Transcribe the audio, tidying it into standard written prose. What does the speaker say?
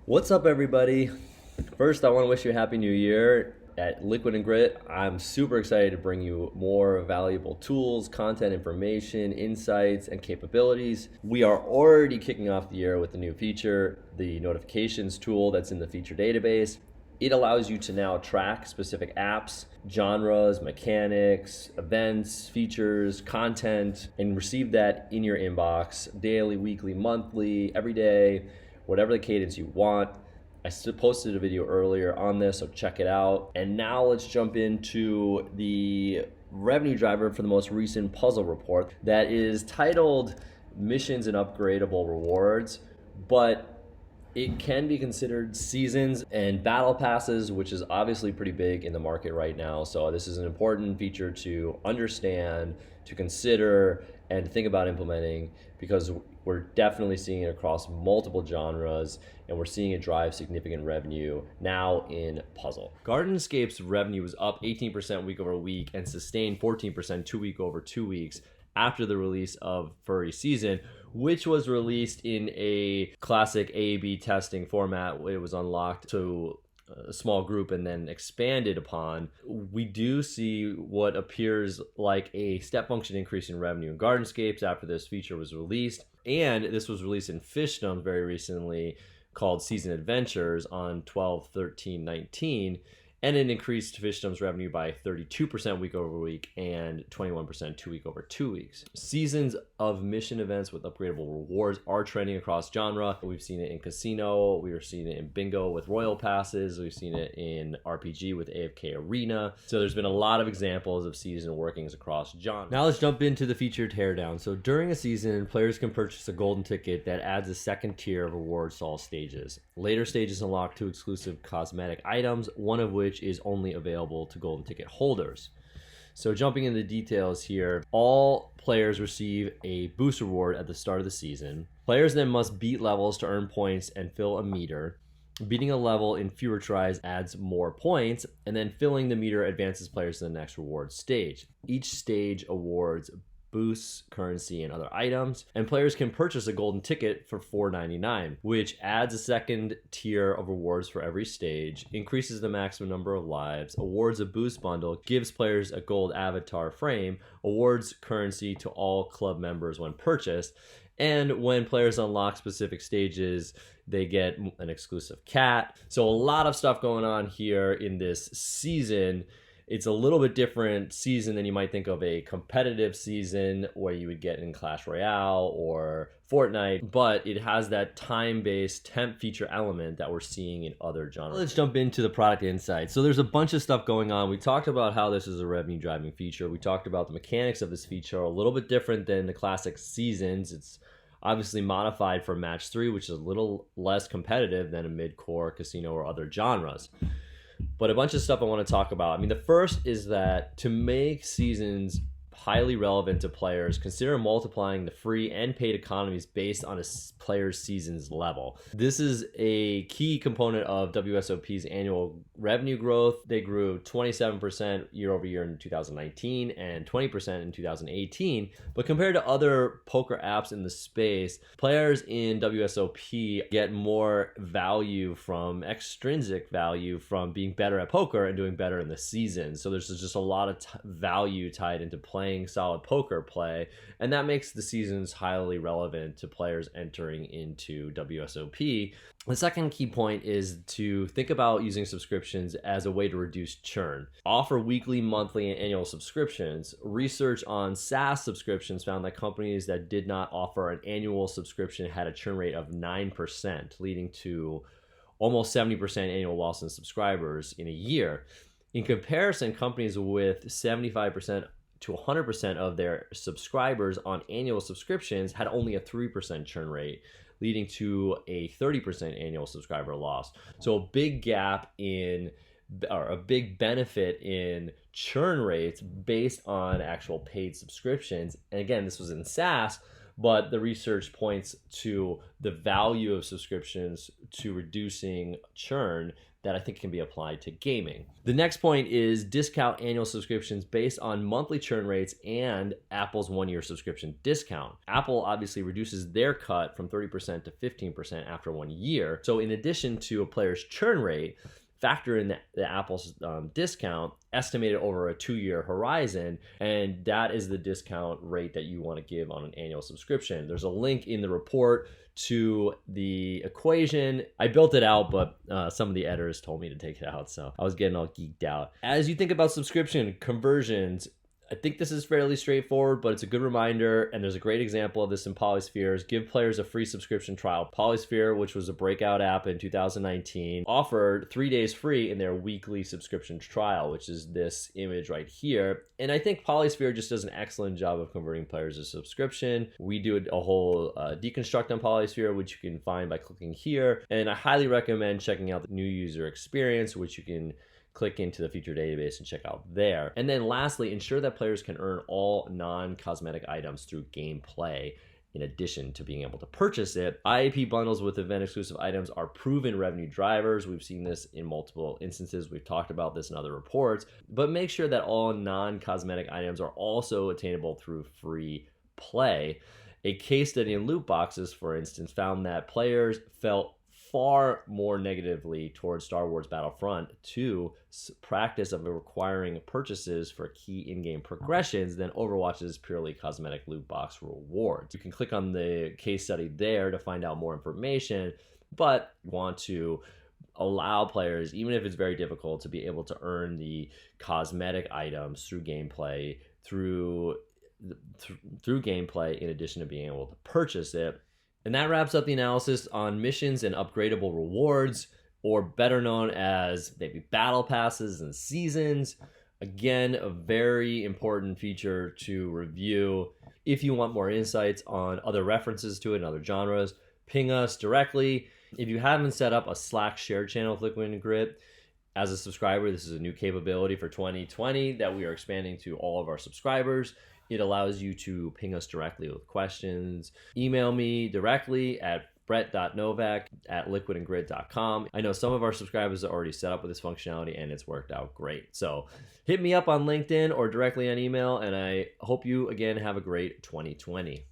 What's up, everybody? First, I want to wish you a happy new year. At Liquid and Grit, I'm super excited to bring you more valuable tools, content, information, insights, and capabilities. We are already kicking off the year with a new feature, the notifications tool that's in the feature database. It allows you to now track specific apps, genres, mechanics, events, features, content, and receive that in your inbox daily, weekly, monthly, every day, whatever the cadence you want. I posted a video earlier on this, so check it out. And now let's jump into the revenue driver for the most recent puzzle report that is titled Missions and Upgradeable Rewards, but it can be considered seasons and battle passes, which is obviously pretty big in the market right now. So this is an important feature to understand, to consider, and to think about implementing, because we're definitely seeing it across multiple genres, and we're seeing it drive significant revenue now in puzzle. Gardenscape's revenue was up 18% week over week and sustained 14% 2 week over 2 weeks after the release of Furry Season, which was released in a classic A/B testing format. It was unlocked to a small group and then expanded upon. We do see what appears like a step function increase in revenue in Gardenscapes after this feature was released. And this was released in Fishdom very recently, called Season Adventures on 12/13/19. And it increased Fishdom's revenue by 32% week over week and 21% 2 week over 2 weeks. Seasons of mission events with upgradable rewards are trending across genre. We've seen it in casino, we've seen it in bingo with royal passes, we've seen it in RPG with AFK Arena. So there's been a lot of examples of season workings across genre. Now let's jump into the feature Teardown. So during a season, players can purchase a golden ticket that adds a second tier of rewards to all stages. Later stages unlock 2 exclusive cosmetic items, one of which is only available to golden ticket holders. So jumping into the details here, all players receive a boost reward at the start of the season. Players then must beat levels to earn points and fill a meter. Beating a level in fewer tries adds more points, and then filling the meter advances players to the next reward stage. Each stage awards boosts, currency, and other items, and players can purchase a golden ticket for $4.99, which adds a second tier of rewards for every stage, increases the maximum number of lives, awards a boost bundle, gives players a gold avatar frame, awards currency to all club members when purchased, and when players unlock specific stages, they get an exclusive cat. So a lot of stuff going on here in this season. It's a little bit different season than you might think of a competitive season where you would get in Clash Royale or Fortnite, but it has that time-based temp feature element that we're seeing in other genres. Let's jump into the product insights. So there's a bunch of stuff going on. We talked about how this is a revenue driving feature. We talked about the mechanics of this feature, a little bit different than the classic seasons. It's obviously modified for match 3, which is a little less competitive than a mid-core, casino, or other genres. But a bunch of stuff I want to talk about. I mean, the first is that to make seasons highly relevant to players, consider multiplying the free and paid economies based on a player's season's level. This is a key component of WSOP's annual revenue growth. They grew 27% year over year in 2019 and 20% in 2018. But compared to other poker apps in the space, players in WSOP get more value from extrinsic value from being better at poker and doing better in the season. So there's just a lot of value tied into playing solid poker play, and that makes the seasons highly relevant to players entering into WSOP. The second key point is to think about using subscriptions as a way to reduce churn. Offer weekly, monthly, and annual subscriptions. Research on SaaS subscriptions found that companies that did not offer an annual subscription had a churn rate of 9%, leading to almost 70% annual loss in subscribers in a year. In comparison, companies with 75% to 100% of their subscribers on annual subscriptions had only a 3% churn rate, leading to a 30% annual subscriber loss. So a big gap in, or a big benefit in churn rates based on actual paid subscriptions. And again, this was in SaaS, but the research points to the value of subscriptions to reducing churn that I think can be applied to gaming. The next point is discount annual subscriptions based on monthly churn rates and Apple's 1-year subscription discount. Apple obviously reduces their cut from 30% to 15% after 1 year. So in addition to a player's churn rate, factor in the Apple's discount estimated over a 2-year horizon, and that is the discount rate that you want to give on an annual subscription. There's a link in the report to the equation. I built it out, but some of the editors told me to take it out, so I was getting all geeked out. As you think about subscription conversions, I think this is fairly straightforward, but it's a good reminder, and there's a great example of this in Polyspheres. Give players a free subscription trial. Polysphere, which was a breakout app in 2019, offered 3 days free in their weekly subscription trial, which is this image right here. And I think Polysphere just does an excellent job of converting players to subscription. We do a whole deconstruct on Polysphere, which you can find by clicking here. And I highly recommend checking out the new user experience, which you can click into the feature database and check out there. And then lastly, ensure that players can earn all non-cosmetic items through gameplay in addition to being able to purchase it. IAP bundles with event exclusive items are proven revenue drivers. We've seen this in multiple instances. We've talked about this in other reports, but make sure that all non-cosmetic items are also attainable through free play. A case study in loot boxes, for instance, found that players felt far more negatively towards Star Wars Battlefront 2 practice of requiring purchases for key in-game progressions than Overwatch's purely cosmetic loot box rewards. You can click on the case study there to find out more information, but you want to allow players, even if it's very difficult, to be able to earn the cosmetic items through gameplay, through gameplay in addition to being able to purchase it. And that wraps up the analysis on missions and upgradable rewards, or better known as maybe battle passes and seasons. Again, a very important feature to review. If you want more insights on other references to it and other genres, ping us directly. If you haven't set up a Slack shared channel with Liquid and Grit, as a subscriber, this is a new capability for 2020 that we are expanding to all of our subscribers. It allows you to ping us directly with questions. Email me directly at brett.novak@liquidandgrid.com. I know some of our subscribers are already set up with this functionality and it's worked out great. So hit me up on LinkedIn or directly on email, and I hope you again have a great 2020.